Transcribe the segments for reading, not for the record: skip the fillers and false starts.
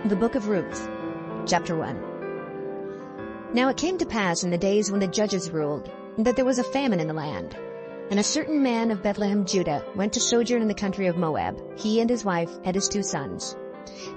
The Book of Ruth, Chapter 1. Now it came to pass in the days when the judges ruled, that there was a famine in the land. And a certain man of Bethlehem, Judah, went to sojourn in the country of Moab, he and his wife and his 2 sons.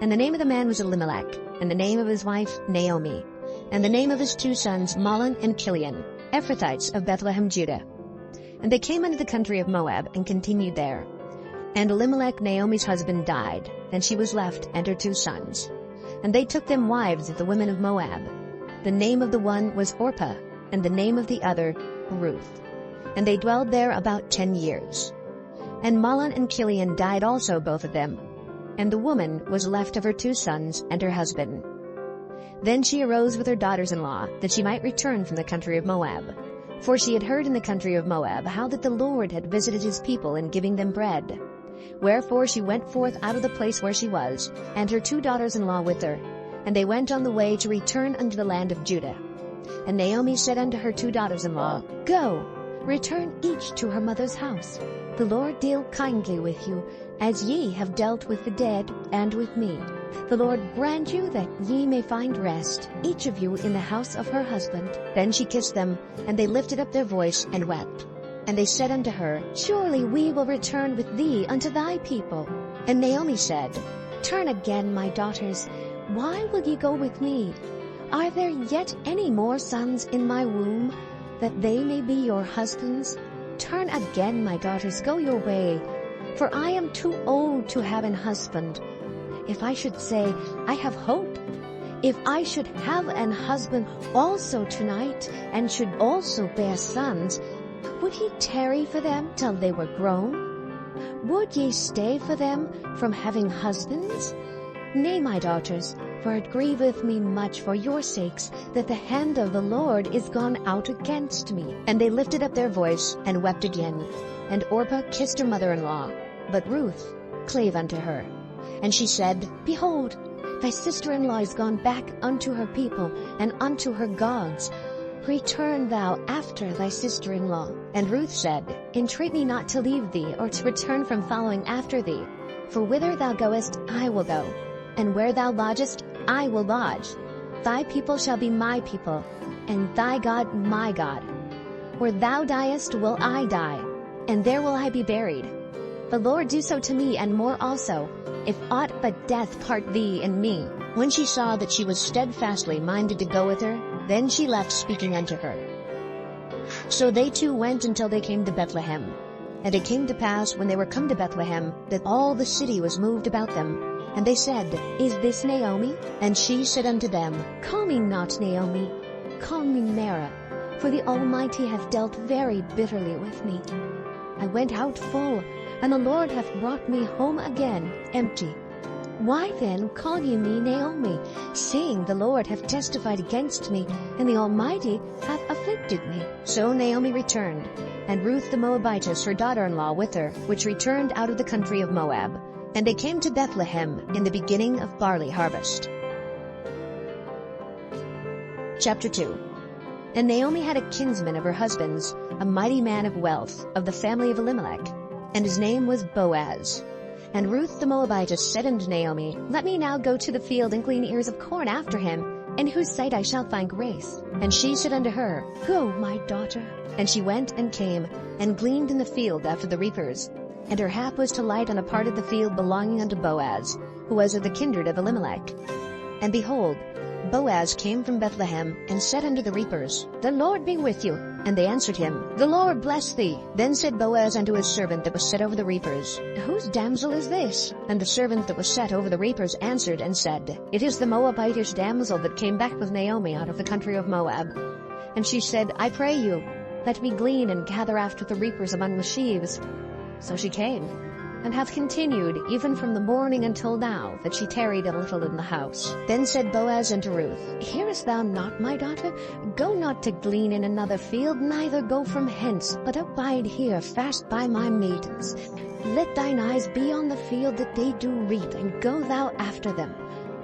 And the name of the man was Elimelech, and the name of his wife Naomi, and the name of his 2 sons Mahlon and Chilion, Ephrathites of Bethlehem, Judah. And they came into the country of Moab, and continued there. And Elimelech, Naomi's husband, died, and she was left and her 2 sons. And they took them wives of the women of Moab. The name of the one was Orpah, and the name of the other Ruth. And they dwelled there about 10 years. And Mahlon and Chilion died also, both of them. And the woman was left of her 2 sons and her husband. Then she arose with her daughters-in-law, that she might return from the country of Moab. For she had heard in the country of Moab how that the Lord had visited his people in giving them bread. Wherefore she went forth out of the place where she was, and her 2 daughters-in-law with her. And they went on the way to return unto the land of Judah. And Naomi said unto her 2 daughters-in-law, Go, return each to her mother's house. The Lord deal kindly with you, as ye have dealt with the dead and with me. The Lord grant you that ye may find rest, each of you in the house of her husband. Then she kissed them, and they lifted up their voice and wept. And they said unto her, Surely we will return with thee unto thy people. And Naomi said, Turn again, my daughters. Why will ye go with me? Are there yet any more sons in my womb, that they may be your husbands? Turn again, my daughters, go your way, for I am too old to have an husband. If I should say, I have hope, if I should have an husband also tonight, and should also bear sons, would he tarry for them till they were grown? Would ye stay for them from having husbands? Nay, my daughters, for it grieveth me much for your sakes, that the hand of the Lord is gone out against me. And they lifted up their voice, and wept again. And Orpah kissed her mother-in-law, but Ruth clave unto her. And she said, Behold, thy sister-in-law is gone back unto her people, and unto her gods. Return thou after thy sister-in-law. And Ruth said, Entreat me not to leave thee, or to return from following after thee. For whither thou goest, I will go, and where thou lodgest, I will lodge. Thy people shall be my people, and thy God my God. Where thou diest will I die, and there will I be buried. The Lord do so to me, and more also, if aught but death part thee and me. When she saw that she was steadfastly minded to go with her, then she left speaking unto her. So they 2 went until they came to Bethlehem. And it came to pass, when they were come to Bethlehem, that all the city was moved about them. And they said, Is this Naomi? And she said unto them, Call me not Naomi, call me Mara, for the Almighty hath dealt very bitterly with me. I went out full, and the Lord hath brought me home again empty. Why then call ye me Naomi, seeing the Lord hath testified against me, and the Almighty hath afflicted me? So Naomi returned, and Ruth the Moabitess her daughter-in-law with her, which returned out of the country of Moab. And they came to Bethlehem in the beginning of barley harvest. Chapter 2. And Naomi had a kinsman of her husband's, a mighty man of wealth, of the family of Elimelech, and his name was Boaz. And Ruth the Moabitess said unto Naomi, Let me now go to the field and glean ears of corn after him, in whose sight I shall find grace. And she said unto her, Go, my daughter. And she went and came, and gleaned in the field after the reapers. And her hap was to light on a part of the field belonging unto Boaz, who was of the kindred of Elimelech. And behold, Boaz came from Bethlehem, and said unto the reapers, The Lord be with you. And they answered him, The Lord bless thee. Then said Boaz unto his servant that was set over the reapers, Whose damsel is this? And the servant that was set over the reapers answered and said, It is the Moabitish damsel that came back with Naomi out of the country of Moab. And she said, I pray you, let me glean and gather after the reapers among the sheaves. So she came, and hath continued even from the morning until now, that she tarried a little in the house. Then said Boaz unto Ruth, Hearest thou not, my daughter? Go not to glean in another field, neither go from hence, but abide here fast by my maidens. Let thine eyes be on the field that they do reap, and go thou after them.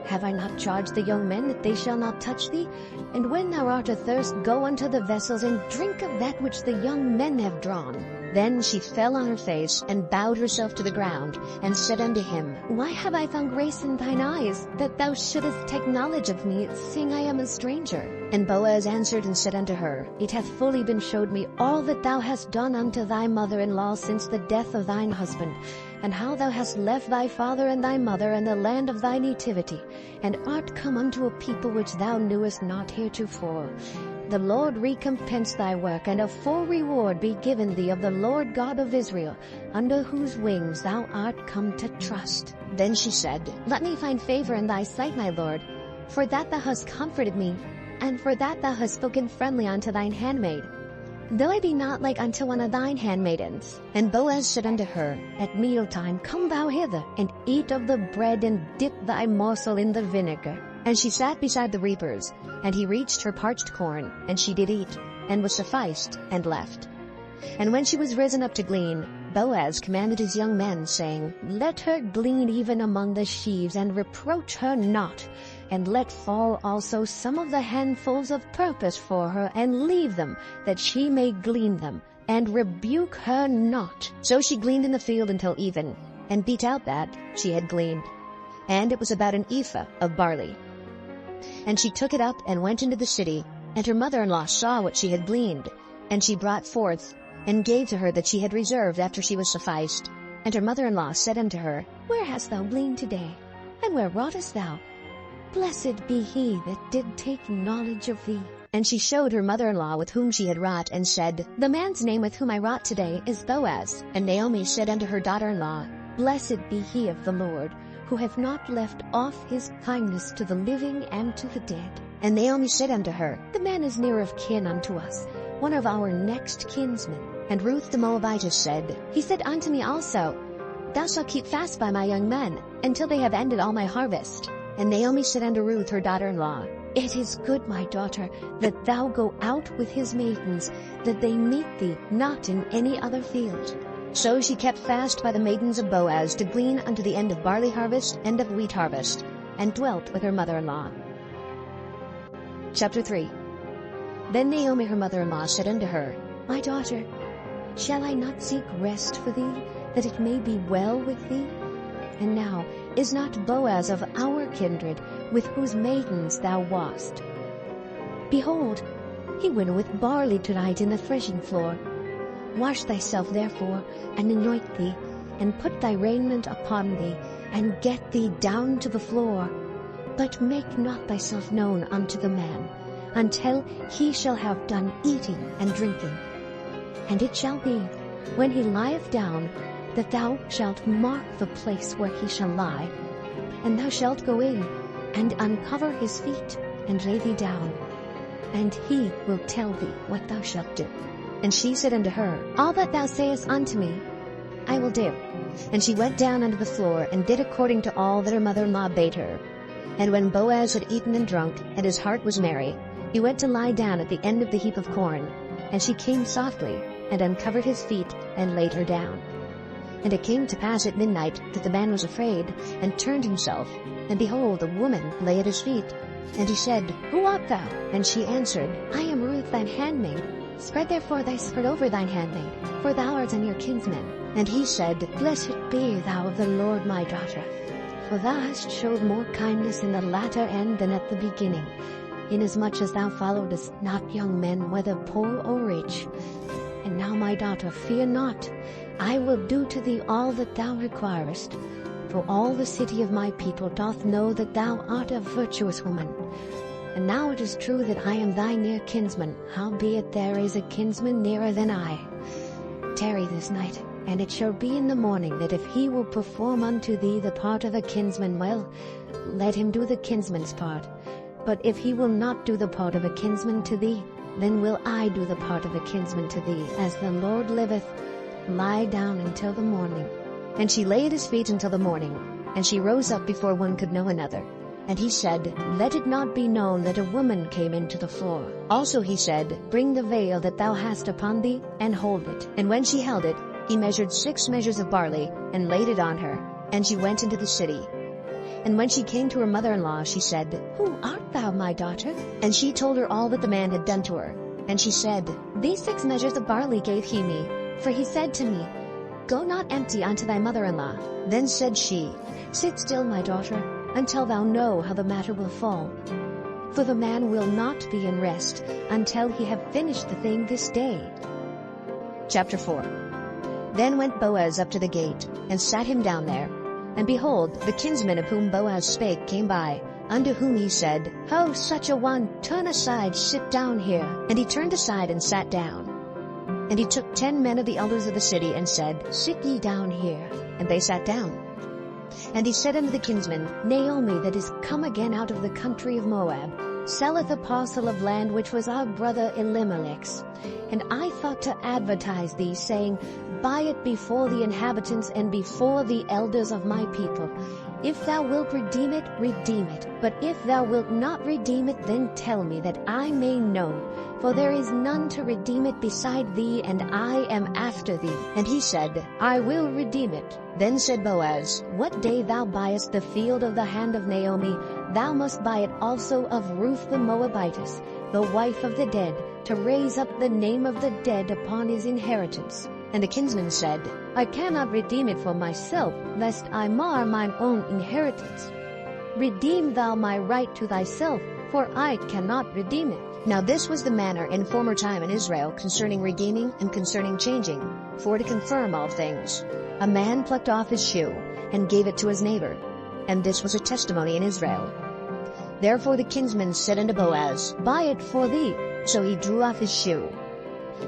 Have I not charged the young men that they shall not touch thee? And when thou art athirst, go unto the vessels, and drink of that which the young men have drawn. Then she fell on her face, and bowed herself to the ground, and said unto him, Why have I found grace in thine eyes, that thou shouldest take knowledge of me, seeing I am a stranger? And Boaz answered and said unto her, It hath fully been showed me all that thou hast done unto thy mother-in-law since the death of thine husband, and how thou hast left thy father and thy mother and the land of thy nativity, and art come unto a people which thou knewest not heretofore. The Lord recompense thy work, and a full reward be given thee of the Lord God of Israel, under whose wings thou art come to trust. Then she said, Let me find favor in thy sight, my Lord, for that thou hast comforted me, and for that thou hast spoken friendly unto thine handmaid, though I be not like unto one of thine handmaidens. And Boaz said unto her, At mealtime come thou hither, and eat of the bread, and dip thy morsel in the vinegar. And she sat beside the reapers, and he reached her parched corn, and she did eat, and was sufficed, and left. And when she was risen up to glean, Boaz commanded his young men, saying, Let her glean even among the sheaves, and reproach her not, and let fall also some of the handfuls of purpose for her, and leave them, that she may glean them, and rebuke her not. So she gleaned in the field until even, and beat out that she had gleaned. And it was about an ephah of barley. And she took it up and went into the city, and her mother-in-law saw what she had gleaned. And she brought forth, and gave to her that she had reserved after she was sufficed. And her mother-in-law said unto her, Where hast thou gleaned today? And where wroughtest thou? Blessed be he that did take knowledge of thee. And she showed her mother-in-law with whom she had wrought, and said, The man's name with whom I wrought today is Boaz. And Naomi said unto her daughter-in-law, Blessed be he of the Lord, who hath not left off his kindness to the living and to the dead. And Naomi said unto her, The man is near of kin unto us, one of our next kinsmen. And Ruth the Moabitess said, He said unto me also, Thou shalt keep fast by my young men, until they have ended all my harvest. And Naomi said unto Ruth her daughter-in-law, It is good, my daughter, that thou go out with his maidens, that they meet thee not in any other field. So she kept fast by the maidens of Boaz to glean unto the end of barley harvest and of wheat harvest, and dwelt with her mother-in-law. Chapter 3. Then Naomi her mother-in-law said unto her, My daughter, shall I not seek rest for thee, that it may be well with thee? And now is not Boaz of our kindred, with whose maidens thou wast? Behold, he winnoweth barley tonight in the threshing floor. Wash thyself therefore, and anoint thee, and put thy raiment upon thee, and get thee down to the floor. But make not thyself known unto the man, until he shall have done eating and drinking. And it shall be, when he lieth down, that thou shalt mark the place where he shall lie, and thou shalt go in, and uncover his feet, and lay thee down, and he will tell thee what thou shalt do. And she said unto her, All that thou sayest unto me, I will do. And she went down unto the floor, and did according to all that her mother-in-law bade her. And when Boaz had eaten and drunk, and his heart was merry, he went to lie down at the end of the heap of corn. And she came softly, and uncovered his feet, and laid her down. And it came to pass at midnight that the man was afraid, and turned himself, and behold, a woman lay at his feet. And he said, Who art thou? And she answered, I am Ruth thine handmaid. Spread therefore thy skirt over thine handmaid, for thou art a near kinsman. And he said, Blessed be thou of the Lord, my daughter, for thou hast showed more kindness in the latter end than at the beginning, inasmuch as thou followedest not young men, whether poor or rich. And now, my daughter, fear not. I will do to thee all that thou requirest. For all the city of my people doth know that thou art a virtuous woman. And now it is true that I am thy near kinsman, howbeit there is a kinsman nearer than I. Tarry this night, and it shall be in the morning that if he will perform unto thee the part of a kinsman, well, let him do the kinsman's part. But if he will not do the part of a kinsman to thee, then will I do the part of a kinsman to thee, as the Lord liveth. Lie down until the morning. And she lay at his feet until the morning, and she rose up before one could know another. And he said, Let it not be known that a woman came into the floor. Also he said, Bring the veil that thou hast upon thee, and hold it. And when she held it, he measured 6 measures of barley, and laid it on her. And she went into the city. And when she came to her mother-in-law, she said, Who art thou, my daughter? And she told her all that the man had done to her. And she said, These 6 measures of barley gave he me, For he said to me, Go not empty unto thy mother-in-law. Then said she, Sit still, my daughter, until thou know how the matter will fall. For the man will not be in rest until he have finished the thing this day. Chapter 4. Then went Boaz up to the gate, and sat him down there. And behold, the kinsman of whom Boaz spake came by, unto whom he said, Ho, such a one, turn aside, sit down here. And he turned aside and sat down. And he took 10 men of the elders of the city, and said, Sit ye down here. And they sat down. And he said unto the kinsman, Naomi, that is come again out of the country of Moab, selleth a parcel of land which was our brother Elimelech's. And I thought to advertise thee, saying, Buy it before the inhabitants and before the elders of my people. If thou wilt redeem it, redeem it. But if thou wilt not redeem it, then tell me, that I may know. For there is none to redeem it beside thee, and I am after thee. And he said, I will redeem it. Then said Boaz, What day thou buyest the field of the hand of Naomi, thou must buy it also of Ruth the Moabitess, the wife of the dead, to raise up the name of the dead upon his inheritance. And the kinsman said, I cannot redeem it for myself, lest I mar mine own inheritance. Redeem thou my right to thyself, for I cannot redeem it. Now this was the manner in former time in Israel concerning redeeming and concerning changing, for to confirm all things. A man plucked off his shoe, and gave it to his neighbor, and this was a testimony in Israel. Therefore the kinsman said unto Boaz, Buy it for thee. So he drew off his shoe.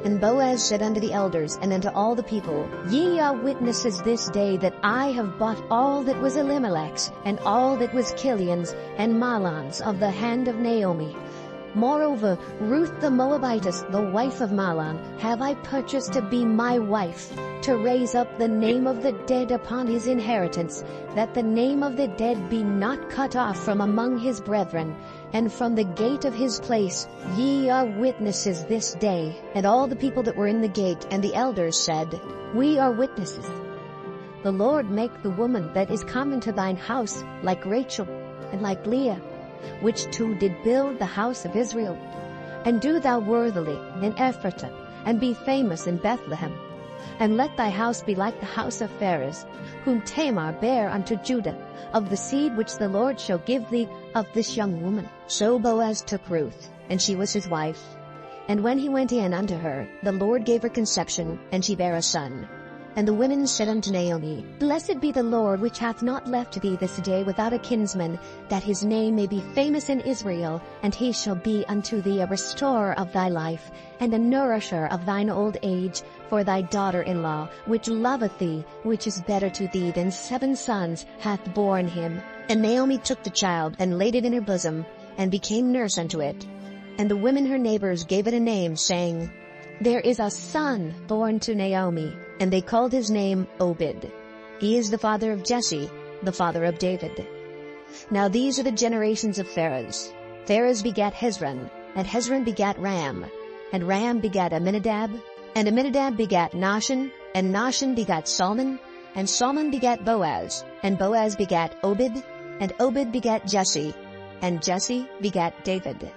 And Boaz said unto the elders and unto all the people, Ye are witnesses this day that I have bought all that was Elimelech's, and all that was Kilion's and Mahlon's of the hand of Naomi. Moreover, Ruth the Moabitess, the wife of Mahlon, have I purchased to be my wife, to raise up the name of the dead upon his inheritance, that the name of the dead be not cut off from among his brethren. And from the gate of his place ye are witnesses this day. And all the people that were in the gate and the elders said, We are witnesses. The Lord make the woman that is come into thine house like Rachel and like Leah, which two did build the house of Israel. And do thou worthily in Ephratah, and be famous in Bethlehem. And let thy house be like the house of Pharez, whom Tamar bare unto Judah, of the seed which the Lord shall give thee of this young woman. So Boaz took Ruth, and she was his wife. And when he went in unto her, the Lord gave her conception, and she bare a son. And the women said unto Naomi, Blessed be the Lord, which hath not left thee this day without a kinsman, that his name may be famous in Israel, and he shall be unto thee a restorer of thy life, and a nourisher of thine old age, for thy daughter-in-law, which loveth thee, which is better to thee than 7 sons, hath borne him. And Naomi took the child, and laid it in her bosom, and became nurse unto it. And the women her neighbors gave it a name, saying, There is a son born to Naomi. And they called his name Obed. He is the father of Jesse, the father of David. Now these are the generations of Pharez. Pharez begat Hezron, and Hezron begat Ram, and Ram begat Amminadab, and Amminadab begat Nahshon, and Nahshon begat Salmon, and Salmon begat Boaz, and Boaz begat Obed, and Obed begat Jesse, and Jesse begat David.